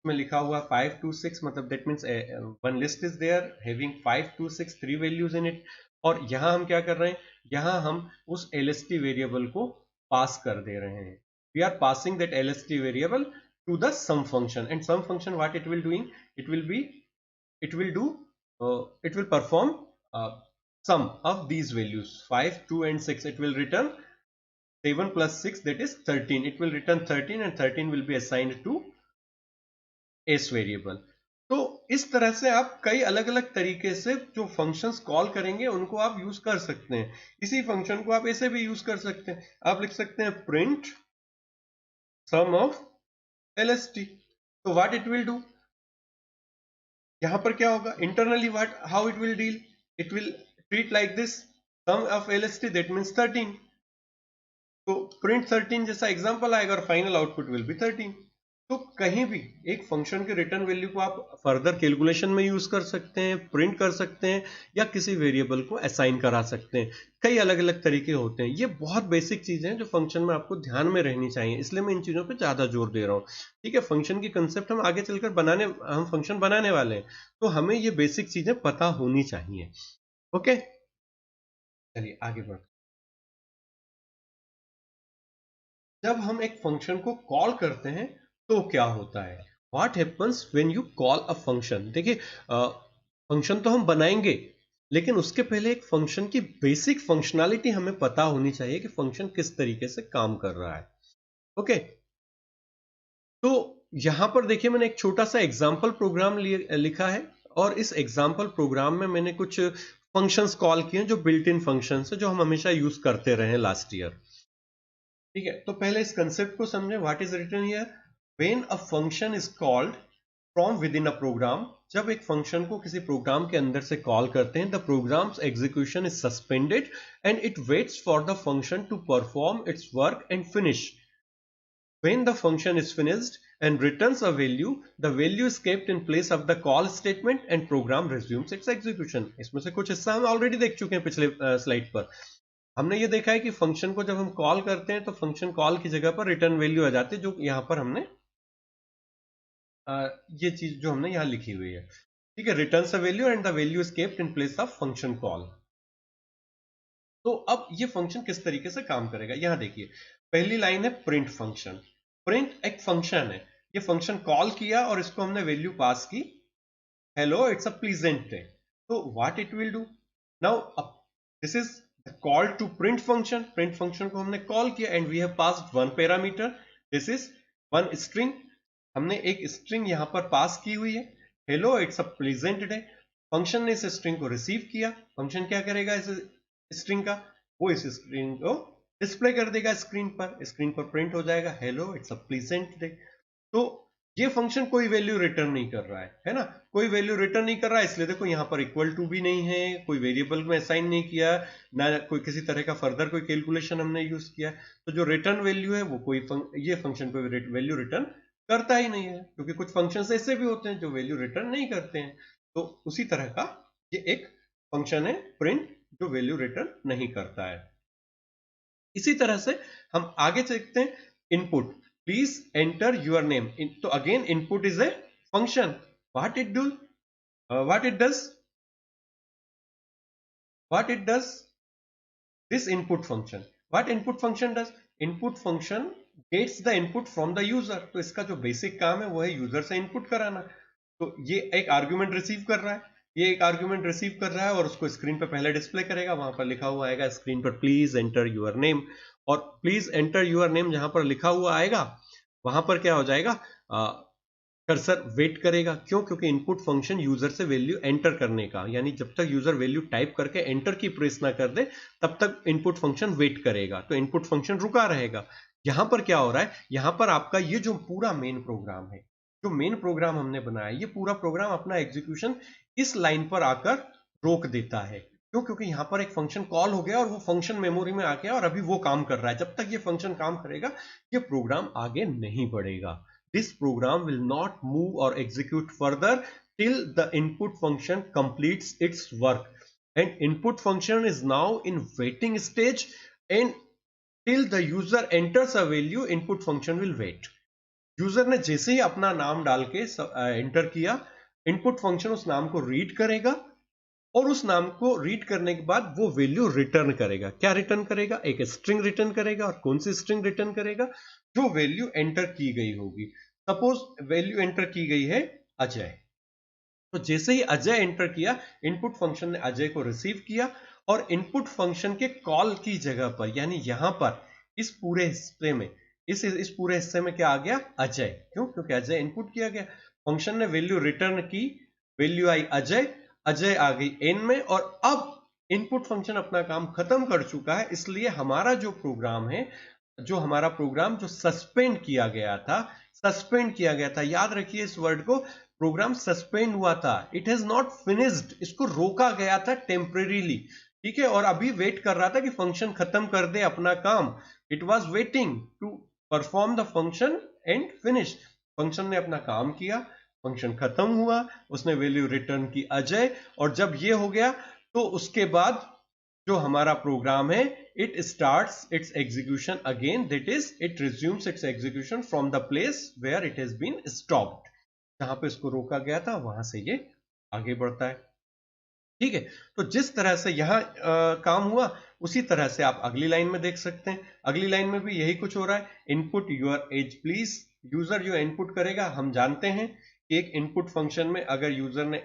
में लिखा हुआ 5 to 6, मतलब that means one list is there having 5 to 6 3 values in it. और यहाँ हम क्या कर रहे हैं? यहाँ हम उस LST वेरिएबल को पास कर दे रहे हैं। We are passing that LST variable to the sum function, and sum function what it will doing? It will perform sum of these values 5, 2 and 6. It will return 7 plus 6, that is 13. It will return 13 and 13 will be assigned to s variable. तो इस तरह से आप कई अलग अलग तरीके से जो फंक्शंस कॉल करेंगे उनको आप यूज कर सकते हैं। इसी फंक्शन को आप ऐसे भी यूज कर सकते हैं, आप लिख सकते हैं प्रिंट सम ऑफ LST। तो व्हाट इट विल डू? यहां पर क्या होगा? Internally what, how it will deal? It will treat like this, sum of LST that means 13। तो प्रिंट 13 जैसा एग्जांपल आएगा और फाइनल आउटपुट विल बी 13। तो कहीं भी एक फंक्शन के रिटर्न वैल्यू को आप फर्दर कैलकुलेशन में यूज कर सकते हैं, प्रिंट कर सकते हैं, या किसी वेरिएबल को असाइन करा सकते हैं। कई अलग अलग तरीके होते हैं। ये बहुत बेसिक चीजें हैं जो फंक्शन में आपको ध्यान में रहनी चाहिए, इसलिए मैं इन चीजों पे ज्यादा जोर दे रहा हूँ। ठीक है, फंक्शन की कंसेप्ट हम आगे चलकर हम फंक्शन बनाने वाले हैं, तो हमें ये बेसिक चीजें पता होनी चाहिए। ओके, चलिए आगे बढ़ते। जब हम एक फंक्शन को कॉल करते हैं तो क्या होता है? What happens when you call a function? देखिए फंक्शन तो हम बनाएंगे, लेकिन उसके पहले एक फंक्शन की बेसिक फंक्शनैलिटी हमें पता होनी चाहिए कि फंक्शन किस तरीके से काम कर रहा है। ओके, तो यहां पर देखिए मैंने एक छोटा सा एग्जाम्पल प्रोग्राम लिखा है, और इस एग्जाम्पल प्रोग्राम में मैंने कुछ फंक्शंस कॉल किए हैं जो बिल्ट इन फंक्शंस है, जो हम हमेशा यूज करते रहे लास्ट ईयर। ठीक है, तो पहले इस कंसेप्ट को समझें। What is written here? When a function is called from within a program, जब एक फंक्शन को किसी प्रोग्राम के अंदर से कॉल करते हैं, the program's execution is suspended and it waits for the function to perform its work and finish. When the function is finished and returns a value, the value is kept in place of the call statement and program resumes its execution. इसमें से कुछ हिस्सा हम already देख चुके हैं पिछले slide पर। हमने ये देखा है कि फंक्शन को जब हम कॉल करते हैं तो फंक्शन कॉल की जगह पर रिटर्न वैल्यू आ जाती है, जो यहां पर हमने ये चीज जो हमने यहां लिखी हुई है। ठीक है, returns a value and the value is kept in place of function call. तो अब ये फंक्शन किस तरीके से काम करेगा, यहां देखिए पहली लाइन है प्रिंट फंक्शन। प्रिंट एक फंक्शन है, ये फंक्शन कॉल किया और इसको हमने वैल्यू पास की, hello it's a pleasant day. तो what it will do now, this is call to print function. Print function को हमने कॉल किया and we have passed one parameter, this is one string. हमने एक string यहां पर pass की हुई है, hello it's a pleasant day. Function ने इस स्ट्रिंग को रिसीव किया। फंक्शन क्या करेगा इस स्ट्रिंग का, वो इस स्ट्रिंग को डिस्प्ले कर देगा स्क्रीन पर। स्क्रीन पर प्रिंट हो जाएगा hello it's a pleasant day. तो ये फंक्शन कोई वैल्यू रिटर्न नहीं कर रहा है ना, कोई वैल्यू रिटर्न नहीं कर रहा है, इसलिए देखो यहां पर इक्वल टू भी नहीं है, कोई वेरिएबल में असाइन नहीं किया, ना कोई किसी तरह का फर्दर कोई कैलकुलेशन हमने यूज किया। तो जो रिटर्न वैल्यू है वो कोई ये फंक्शन पे वैल्यू रिटर्न करता ही नहीं है, क्योंकि कुछ फंक्शन ऐसे भी होते हैं जो वैल्यू रिटर्न नहीं करते हैं। तो उसी तरह का ये एक फंक्शन है प्रिंट, जो वैल्यू रिटर्न नहीं करता है। इसी तरह से हम आगे देखते हैं input. Please enter your name. तो again input is a function. What it do, what it does, what it does, this input function, what input function does, input function gets the input from the user। तो इसका जो basic काम है वो है user से input कराना। तो ये एक आर्ग्यूमेंट रिसीव कर रहा है, ये एक आर्ग्यूमेंट रिसीव कर रहा है और उसको स्क्रीन पर पहले डिस्प्ले करेगा। वहां पर लिखा हुआ आएगा स्क्रीन पर प्लीज एंटर यूर नेम, और प्लीज एंटर यूर नेम जहां पर लिखा हुआ आएगा वहां पर क्या हो जाएगा, कर्सर वेट करेगा। क्यों? क्योंकि इनपुट फंक्शन यूजर से वैल्यू एंटर करने का, यानी जब तक यूजर वैल्यू टाइप करके एंटर की प्रेस ना कर दे तब तक इनपुट फंक्शन वेट करेगा, तो इनपुट फंक्शन रुका रहेगा। यहां पर क्या हो रहा है, यहां पर आपका ये जो पूरा मेन प्रोग्राम है, जो मेन प्रोग्राम हमने बनाया, ये पूरा प्रोग्राम अपना एग्जीक्यूशन इस लाइन पर आकर रोक देता है। क्यों? क्योंकि यहां पर एक फंक्शन कॉल हो गया और वो फंक्शन मेमोरी में आ गया और अभी वो काम कर रहा है। जब तक ये फंक्शन काम करेगा ये प्रोग्राम आगे नहीं बढ़ेगा। This program will not move or execute further till the input function completes its work, and input function is now in waiting stage, and till the user enters a value input function will wait। User ने जैसे ही अपना नाम डाल के enter किया, input function उस नाम को रीड करेगा और उस नाम को रीड करने के बाद वो वैल्यू रिटर्न करेगा। क्या रिटर्न करेगा? एक स्ट्रिंग रिटर्न करेगा। और कौन सी स्ट्रिंग रिटर्न करेगा? जो वैल्यू एंटर की गई होगी। सपोज वैल्यू एंटर की गई है अजय, तो जैसे ही अजय एंटर किया, इनपुट फंक्शन ने अजय को रिसीव किया और इनपुट फंक्शन के कॉल की जगह पर, यानी यहां पर इस पूरे हिस्से में, इस पूरे हिस्से में क्या आ गया? अजय। क्यों? क्योंकि अजय इनपुट किया गया। फंक्शन ने वैल्यू रिटर्न की, वैल्यू आई अजय, अजय आ गई एन में, और अब इनपुट फंक्शन अपना काम खत्म कर चुका है। इसलिए हमारा जो प्रोग्राम है, जो हमारा प्रोग्राम जो सस्पेंड किया गया था, सस्पेंड किया गया था, याद रखिए इस वर्ड को, प्रोग्राम सस्पेंड हुआ था। इट हैज नॉट फिनिश्ड, इसको रोका गया था टेम्परेरीली। ठीक है, और अभी वेट कर रहा था कि फंक्शन खत्म कर दे अपना काम। It was waiting to perform the function and finish. Function ने अपना काम किया, फंक्शन खत्म हुआ, उसने वैल्यू रिटर्न की अजय, और जब ये हो गया तो उसके बाद जो हमारा प्रोग्राम है, it starts its execution again, that is it resumes its execution from the place where it has been stopped। जहां पे इसको रोका गया था वहां से ये आगे बढ़ता है। ठीक है, तो जिस तरह से यहां काम हुआ उसी तरह से आप अगली लाइन में देख सकते हैं। अगली लाइन में भी यही कुछ हो रहा है। Input your age please, user जो इनपुट करेगा, हम जानते हैं कि एक इनपुट फंक्शन में अगर यूजर ने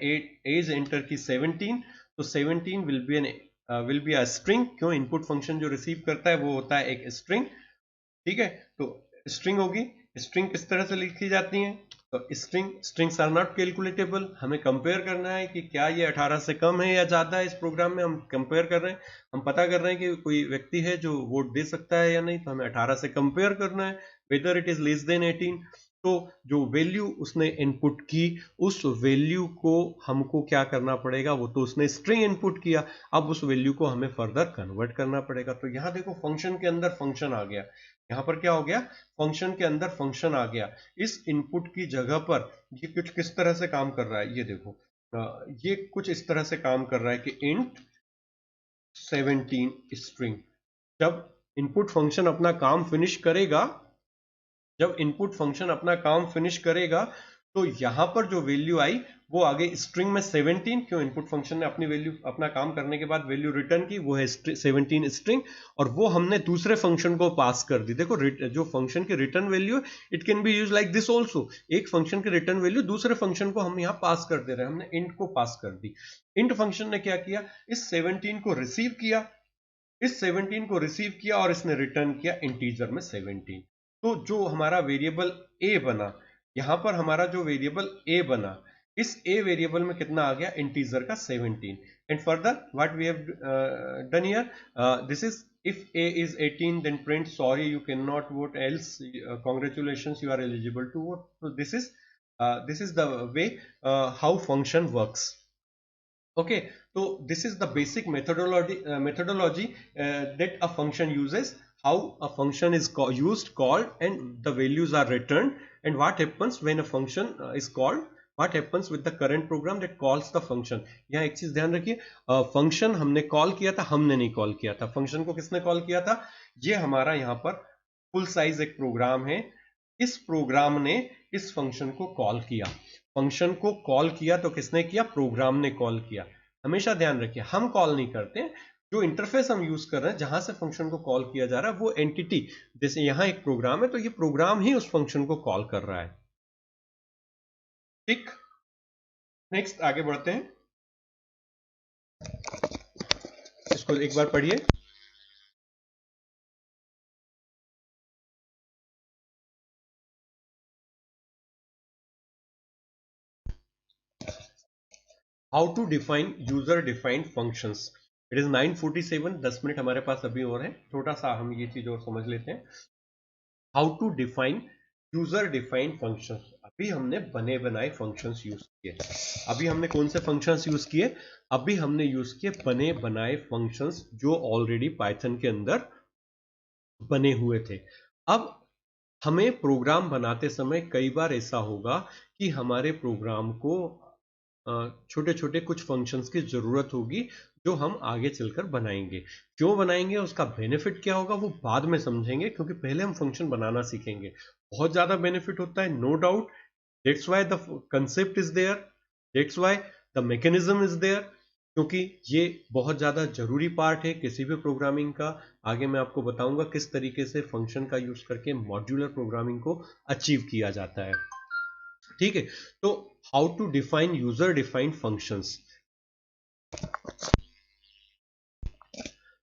एज एंटर की 17, तो 17 विल बी अ स्ट्रिंग। क्यों? इनपुट फंक्शन जो रिसीव करता है वो होता है एक स्ट्रिंग। ठीक है, तो स्ट्रिंग होगी। स्ट्रिंग किस तरह से लिखी जाती हैं? तो स्ट्रिंग्स आर नॉट कैलकुलेटेबल। हमें कंपेयर करना है कि क्या ये 18 से कम है या ज्यादा है। इस प्रोग्राम में हम कंपेयर कर रहे हैं, हम पता कर रहे हैं कि कोई व्यक्ति है जो वोट दे सकता है या नहीं, तो हमें 18 से कंपेयर करना है whether it is less than 18। तो जो वैल्यू उसने इनपुट की, उस वैल्यू को हमको क्या करना पड़ेगा? वो तो उसने स्ट्रिंग इनपुट किया, अब उस वैल्यू को हमें फर्दर कन्वर्ट करना पड़ेगा। तो यहां देखो फंक्शन के अंदर फंक्शन आ गया। यहां पर क्या हो गया? फंक्शन के अंदर फंक्शन आ गया। इस इनपुट की जगह पर ये कुछ किस तरह से काम कर रहा है, ये देखो। ये कुछ इस तरह से काम कर रहा है कि इंट 17 स्ट्रिंग। जब इनपुट फंक्शन अपना काम फिनिश करेगा, जब इनपुट फंक्शन अपना काम फिनिश करेगा, तो यहां पर जो वैल्यू आई वो आगे स्ट्रिंग में 17। क्यों? इनपुट फंक्शन ने अपनी वैल्यू अपना काम करने के बाद वैल्यू रिटर्न की, वो है 17 स्ट्रिंग, और वो हमने दूसरे फंक्शन को पास कर दी। देखो जो फंक्शन की return value, it can be use like this also. एक फंक्शन की रिटर्न वैल्यू दूसरे फंक्शन को हम यहां पास कर दे रहे हैं, हमने इंट को पास कर दी। इंट फंक्शन ने क्या किया? इस 17 को रिसीव किया, इस 17 को रिसीव किया और इसने रिटर्न किया इंटीजर में 17। तो जो हमारा वेरिएबल ए बना, यहां पर हमारा जो वेरिएबल ए बना, इस ए वेरिएबल में कितना आ गया? इंटीजर का 17। And further what we have done here, this is if a is 18 then print sorry you cannot vote, else congratulations you are eligible to vote. So this is the way how function works. Okay, so this is the basic methodology that a function uses, how a function is used, called, and the values are returned, and what happens when a function is called, what happens with the current program that calls the function. यहाँ एक चीज ध्यान रखिए, function हमने call किया था, हमने नहीं कॉल किया था। फंक्शन को किसने कॉल किया था? ये हमारा यहाँ पर फुल साइज एक प्रोग्राम है, इस प्रोग्राम ने इस फंक्शन को कॉल किया। फंक्शन को कॉल किया तो किसने किया? प्रोग्राम ने कॉल किया। हमेशा ध्यान रखिए, हम कॉल नहीं करते, जो इंटरफेस हम यूज कर रहे हैं, जहां से फंक्शन को कॉल किया जा रहा है, वो एंटिटी, जैसे यहां एक प्रोग्राम है तो ये प्रोग्राम ही उस फंक्शन को कॉल कर रहा है। ठीक, नेक्स्ट आगे बढ़ते हैं, इसको एक बार पढ़िए। How to define user defined functions. It is 9:47, 10 minute हमारे पास अभी और है, थोड़ा सा हम ये चीज और समझ लेते हैं। How to define user defined functions. अभी हमने बने बनाए फंक्शंस यूज किए। अभी हमने कौन से फंक्शंस यूज किए? अभी हमने यूज किए बने बनाए फंक्शंस जो ऑलरेडी पाइथन के अंदर बने हुए थे। अब हमें प्रोग्राम बनाते समय कई बार ऐसा होगा कि हमारे प्रोग्राम को छोटे छोटे कुछ फंक्शंस की जरूरत होगी जो हम आगे चलकर बनाएंगे। क्यों बनाएंगे, उसका बेनिफिट क्या होगा, वो बाद में समझेंगे, क्योंकि पहले हम फंक्शन बनाना सीखेंगे। बहुत ज्यादा बेनिफिट होता है, no doubt. That's why the concept is there, that's why the mechanism is there, क्योंकि ये बहुत ज्यादा जरूरी पार्ट है किसी भी प्रोग्रामिंग का। आगे मैं आपको बताऊंगा किस तरीके से फंक्शन का यूज करके मॉड्यूलर प्रोग्रामिंग को अचीव किया जाता है। ठीक है, तो how to define user defined functions.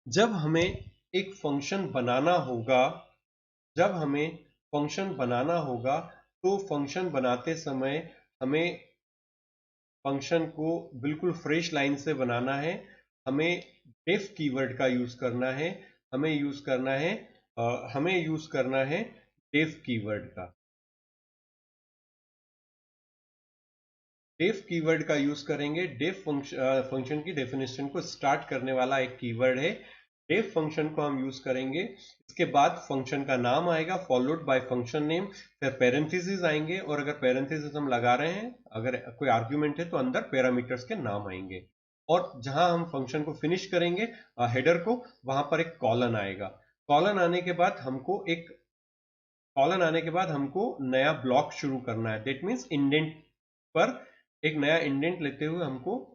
जब हमें एक फंक्शन बनाना होगा, जब हमें फंक्शन बनाना होगा, तो फंक्शन बनाते समय हमें फंक्शन को बिल्कुल फ्रेश लाइन से बनाना है। हमें डेफ कीवर्ड का यूज करना है, हमें यूज करना है डेफ कीवर्ड का। डेफ कीवर्ड का यूज करेंगे। डेफ फंक्शन की डेफिनेशन को स्टार्ट करने वाला एक कीवर्ड है। डेफ फंक्शन को हम यूज करेंगे, इसके बाद फंक्शन का नाम आएगा फॉलोड बाय फंक्शन नेम, फिर पैरेंथेसिस आएंगे, और अगर पैरेंथेसिस हम लगा रहे हैं, अगर कोई आर्ग्यूमेंट है, तो अंदर पैरामीटर्स के नाम आएंगे। और जहां हम फंक्शन को फिनिश करेंगे हेडर को, वहां पर एक कॉलन आएगा। कॉलन आने के बाद हमको नया ब्लॉक शुरू करना है। दैट मीन्स इंडेंट पर एक नया इंडेंट लेते हुए हमको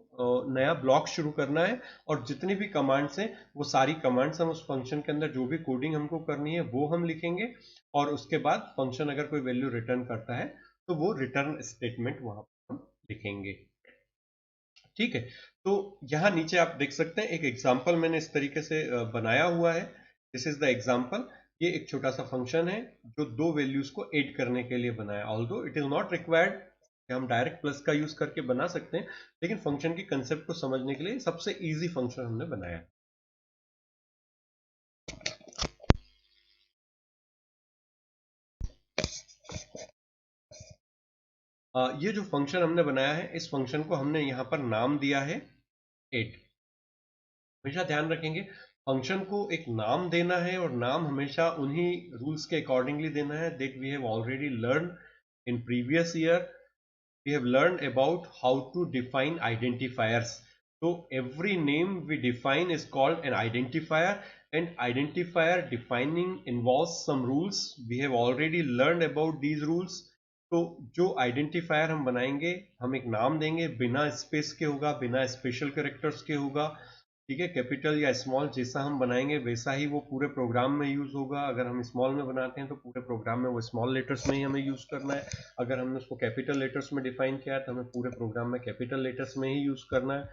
नया ब्लॉक शुरू करना है, और जितनी भी कमांड्स हैं वो सारी कमांड्स हम उस फंक्शन के अंदर जो भी कोडिंग हमको करनी है वो हम लिखेंगे, और उसके बाद फंक्शन अगर कोई वैल्यू रिटर्न करता है तो वो रिटर्न स्टेटमेंट वहां पर हम लिखेंगे। ठीक है, तो यहाँ नीचे आप देख सकते हैं एक एग्जाम्पल मैंने इस तरीके से बनाया हुआ है। This is the example. ये एक छोटा सा फंक्शन है जो दो वैल्यूज को ऐड करने के लिए बनाया। Although it is not required कि हम डायरेक्ट प्लस का यूज करके बना सकते हैं, लेकिन फंक्शन के कंसेप्ट को समझने के लिए सबसे इजी फंक्शन हमने बनाया है। ये जो फंक्शन हमने बनाया है, इस फंक्शन को हमने यहाँ पर नाम दिया है 8। हमेशा ध्यान रखेंगे फंक्शन को एक नाम देना है, और नाम हमेशा उन्हीं रूल्स के अकॉर्डिंगली देना है that we have already learn in previous year. we have learned about how to define identifiers. So every name we define is called an identifier, and identifier defining involves some rules. We have already learned about these rules. तो जो identifier हम बनाएंगे, हम एक नाम देंगे, बिना space के होगा, बिना स्पेशल कैरेक्टर्स के होगा, ठीक है। कैपिटल या स्मॉल जैसा हम बनाएंगे वैसा ही वो पूरे प्रोग्राम में यूज होगा। अगर हम स्मॉल में बनाते हैं तो पूरे प्रोग्राम में वो स्मॉल लेटर्स में ही हमें यूज करना है। अगर हमने उसको कैपिटल लेटर्स में डिफाइन किया है तो हमें पूरे प्रोग्राम में कैपिटल लेटर्स में ही यूज करना है।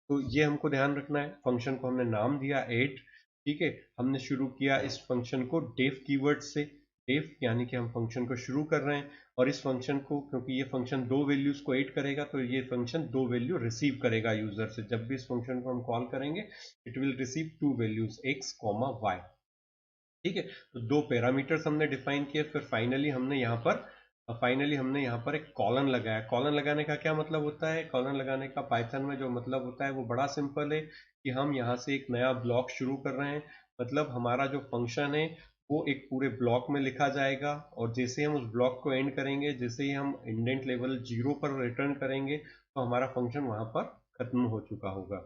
तो ये हमको ध्यान रखना है। फंक्शन को हमने नाम दिया 8, ठीक है। हमने शुरू किया इस फंक्शन को डेफ कीवर्ड से। डेफ यानी कि हम फंक्शन को शुरू कर रहे हैं, और इस फंक्शन को, क्योंकि ये फंक्शन दो वैल्यूज को ऐड करेगा, तो ये फंक्शन दो वैल्यू रिसीव करेगा यूजर से। जब भी इस फंक्शन को हम कॉल करेंगे it will receive to values x, y, ठीक है। तो दो पैरामीटर्स हमने डिफाइन किए। फिर फाइनली हमने यहाँ पर एक कॉलन लगाया। कॉलन लगाने का क्या मतलब होता है? कॉलन लगाने का पाइथन में जो मतलब होता है वो बड़ा सिंपल है कि हम यहाँ से एक नया ब्लॉक शुरू कर रहे हैं। मतलब हमारा जो फंक्शन है वो एक पूरे ब्लॉक में लिखा जाएगा, और जैसे हम उस ब्लॉक को एंड करेंगे, जैसे ही हम इंडेंट लेवल 0 पर रिटर्न करेंगे, तो हमारा फंक्शन वहां पर खत्म हो चुका होगा,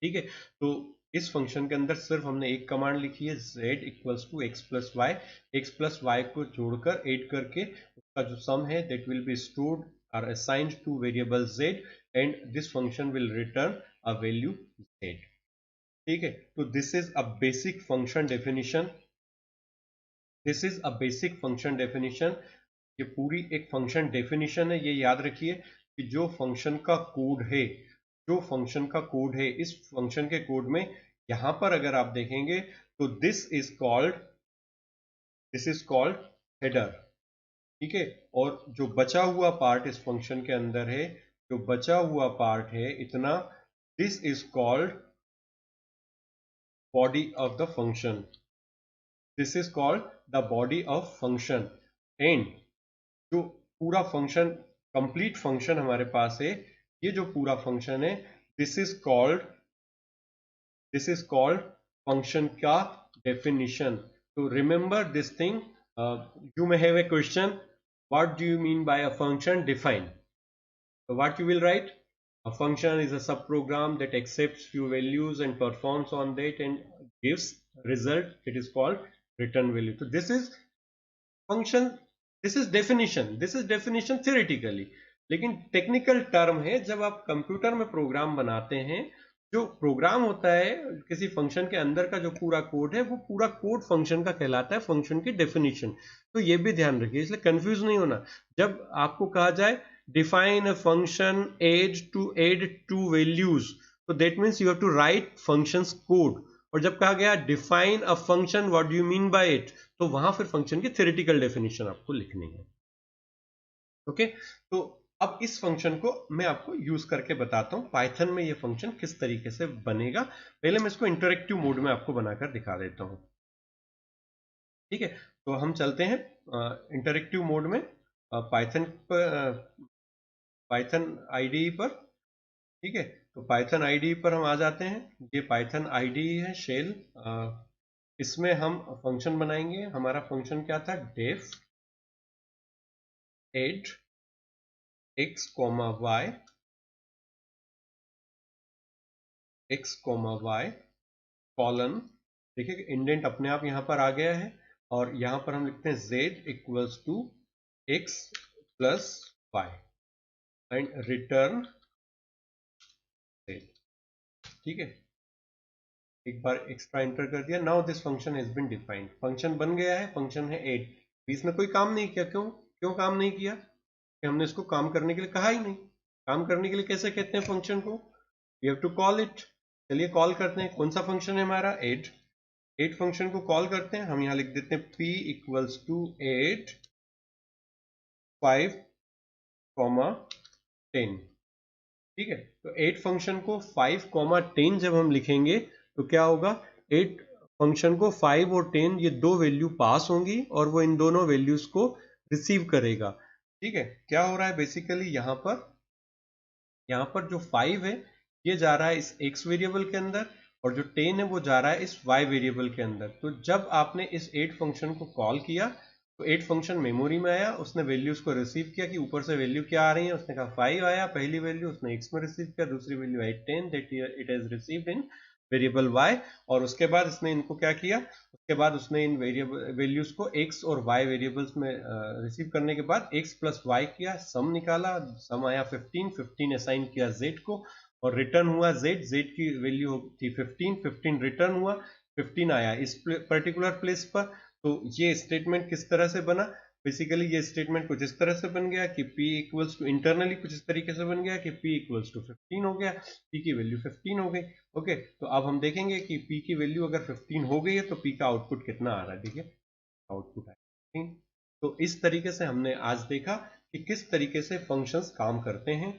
ठीक है। तो इस फंक्शन के अंदर सिर्फ हमने एक कमांड लिखी है, z equals to x plus y. X plus y को जोड़कर ऐड करके उसका जो सम है दैट विल बी स्टोर्ड और assigned to variable z, and this function will return a value z, ठीक है। तो this is a basic function definition. This is a basic function definition. ये पूरी एक फंक्शन डेफिनेशन है। ये याद रखिए कि जो फंक्शन का कोड है, इस फंक्शन के कोड में यहां पर अगर आप देखेंगे तो दिस इज कॉल्ड हेडर, ठीक है। और जो बचा हुआ पार्ट इस फंक्शन के अंदर है, जो बचा हुआ पार्ट है इतना, this is called body of the function. This is called the body of function. And जो पूरा फंक्शन, कंप्लीट फंक्शन हमारे पास है, ये जो पूरा फंक्शन है, दिस इज कॉल्ड फंक्शन का डेफिनेशन। तो remember this thing. You may have a question, what do you mean by a function define? So what you will write? A function is a subprogram that accepts few values and performs on that and gives result. It is called return value. So this is function. This is definition. This is definition theoretically. लेकिन technical term है। जब आप computer में programme बनाते हैं, जो programme होता है किसी फंक्शन के अंदर का जो पूरा कोड है, वो पूरा कोड फंक्शन का कहलाता है, फंक्शन की डेफिनेशन। तो ये भी ध्यान रखिए, इसलिए कंफ्यूज नहीं होना। जब आपको कहा जाए define a function add two values, so that means you have to write functions code। और जब कहा गया define a function, what do you mean by it, तो वहां फिर फंक्शन की theoretical definition आपको लिखनी है। ओके, तो अब इस फंक्शन को मैं आपको यूज करके बताता हूं पाइथन में ये फंक्शन किस तरीके से बनेगा। पहले मैं इसको इंटरेक्टिव मोड में आपको बनाकर दिखा देता हूं, ठीक है। तो हम चलते हैं इंटरेक्टिव मोड में पाइथन आईडी पर, ठीक है। तो पाइथन आईडी पर हम आ जाते हैं। ये पाइथन आईडी है शेल। इसमें हम फंक्शन बनाएंगे। हमारा फंक्शन क्या था? Def add x, y colon. देखिए इंडेंट अपने आप यहां पर आ गया है, और यहां पर हम लिखते हैं z equals to x plus y and return, ठीक है। एक बार एक्स्ट्रा एंटर कर दिया। Now this function has been defined. Function बन गया है, फंक्शन है 8। इसने कोई काम नहीं किया। क्यों काम नहीं किया? कि हमने इसको काम करने के लिए कहा ही नहीं। काम करने के लिए कैसे कहते हैं फंक्शन को? We have to call it. चलिए कॉल करते हैं। कौन सा फंक्शन है हमारा? 8। 8 फंक्शन को कॉल करते हैं। हम यहां लिख देते हैं p इक्वल्स टू 8 5, 10। ठीक है, तो 8 फंक्शन को 5, 10 जब हम लिखेंगे तो क्या होगा? 8 फंक्शन को 5 और 10 ये दो वैल्यू पास होंगी और वो इन दोनों वैल्यूज को रिसीव करेगा। ठीक है, क्या हो रहा है बेसिकली यहाँ पर जो 5 है ये जा रहा है इस x वेरिएबल के अंदर और जो 10 है वो जा रहा है इस y वेरिएबल के अंदर। तो जब आपने इस 8 फंक्शन को कॉल किया तो 8 फंक्शन मेमोरी में आया, उसने वैल्यूज को रिसीव किया कि ऊपर से वैल्यू क्या आ रही है। उसने कहा 5 आया पहली वैल्यू, उसने x में रिसीव किया, दूसरी value I 10 that it has received in variable y। और उसके बाद इसने इनको क्या किया? उसके बाद उसने इन वेरिएबल वैल्यूज को x और y वेरिएबल्स में रिसीव करने के बाद x प्लस y किया, सम निकाला, सम आया 15, 15 असाइन किया z को और रिटर्न हुआ z। z की वैल्यू थी 15, 15 रिटर्न हुआ, 15 आया इस पर्टिकुलर प्लेस पर। तो ये स्टेटमेंट किस तरह से बना? बेसिकली ये स्टेटमेंट कुछ इस तरह से बन गया कि p इक्वल्स टू, इंटरनली कुछ इस तरीके से बन गया कि p इक्वल्स टू 15 हो गया, p की वैल्यू 15 हो गई। ओके, तो अब हम देखेंगे कि p की वैल्यू अगर 15 हो गई है तो p का आउटपुट कितना आ रहा है। देखिए आउटपुट है। तो इस तरीके से हमने आज देखा कि किस तरीके से फंक्शंस काम करते हैं।